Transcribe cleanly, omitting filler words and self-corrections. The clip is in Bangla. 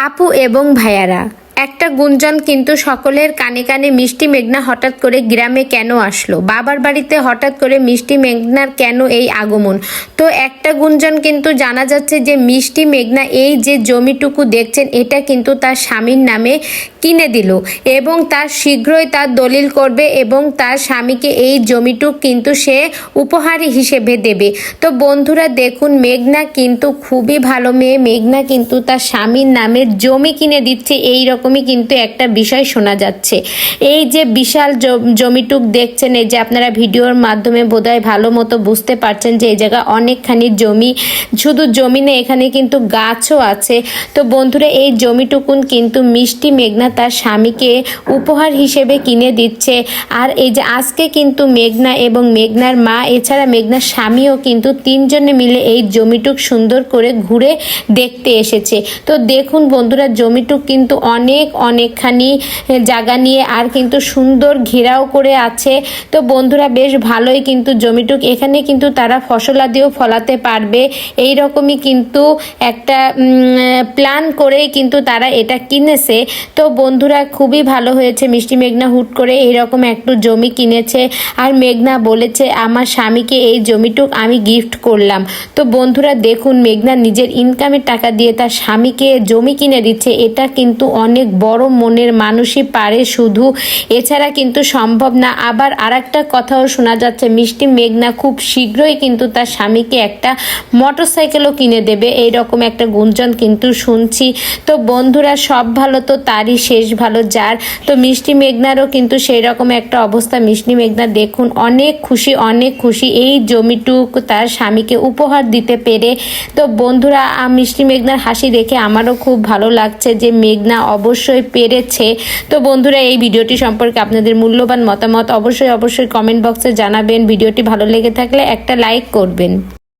আপু এবং ভাইয়ারা, একটা গুঞ্জন কিন্তু সকলের কানে কানে, মিষ্টি মেঘনা হঠাৎ করে গ্রামে কেন আসলো, বাবার বাড়িতে হঠাৎ করে মিষ্টি মেঘনার কেন এই আগমন। তো একটা গুঞ্জন কিন্তু জানা যাচ্ছে যে মিষ্টি মেঘনা এই যে জমিটুকু দেখছেন এটা কিন্তু তার স্বামীর নামে কিনে দিল এবং তার শীঘ্রই তার দলিল করবে এবং তার স্বামীকে এই জমিটুক কিন্তু সে উপহার হিসেবে দেবে। তো বন্ধুরা দেখুন, মেঘনা কিন্তু খুবই ভালো মেয়ে, মেঘনা কিন্তু তার স্বামীর নামের জমি কিনে দিচ্ছে, এই রকমই কিন্তু একটা বিষয় শোনা যাচ্ছে। এই যে বিশাল জমিটুক দেখছেন, এই যে আপনারা ভিডিওর মাধ্যমে বোধহয় ভালো মতো বুঝতে পারছেন যে এই জায়গা অনেকখানি জমি, শুধু জমি না এখানে কিন্তু গাছও আছে। তো বন্ধুরা এই জমিটুকুন কিন্তু মিষ্টি মেঘনা তার স্বামীকে উপহার হিসেবে কিনে দিচ্ছে। আর এই যে আজকে কিন্তু মেঘনা এবং মেঘনার মা এছাড়া মেঘনার স্বামীও কিন্তু তিনজনে মিলে এই জমিটুক সুন্দর করে ঘুরে দেখতে এসেছে। তো দেখুন বন্ধুরা, জমিটুক কিন্তু অনেকখানি জায়গা নিয়ে আর কিন্তু সুন্দর ঘেরাও করে আছে। তো বন্ধুরা বেশ ভালোই কিন্তু জমিটুক, এখানে কিন্তু তারা ফসলাদিও ফলাতে পারবে, এই রকমই কিন্তু একটা প্ল্যান করেই কিন্তু তারা এটা কিনেছে। তো বন্ধুরা খুবই ভালো হয়েছে, মিষ্টি মেঘনা হুট করে এইরকম একটু জমি কিনেছে আর মেঘনা বলেছে আমার স্বামীকে এই জমিটুক আমি গিফট করলাম। তো বন্ধুরা দেখুন, মেঘনা নিজের ইনকামের টাকা দিয়ে তার স্বামীকে জমি কিনে দিচ্ছে, এটা কিন্তু অনেক বড় মনের মানুষই পারে শুধু, এছাড়া কিন্তু সম্ভব না। আবার আরেকটা কথাও শোনা যাচ্ছে মিষ্টি মেঘনা খুব শীঘ্রই কিন্তু তার স্বামীকে একটা মোটরসাইকেলও কিনে দেবে, এইরকম একটা গুঞ্জন কিন্তু শুনছি। তো বন্ধুরা সব ভালো তো তারই শেষ ভালো যার। তো মিষ্টি মেঘনারও কিন্তু সেই রকম একটা অবস্থা, মিষ্টি মেঘনা দেখুন অনেক খুশি এই জমিটুক তার স্বামীকে উপহার দিতে পেরে। তো বন্ধুরা মিষ্টি মেঘনার হাসি দেখে আমারও খুব ভালো লাগছে যে মেঘনা অবশ্যই পেরেছে। তো বন্ধুরা এই ভিডিওটি সম্পর্কে আপনাদের মূল্যবান মতামত অবশ্যই কমেন্ট বক্সে জানাবেন। ভিডিওটি ভালো লেগে থাকলে একটা লাইক করবেন।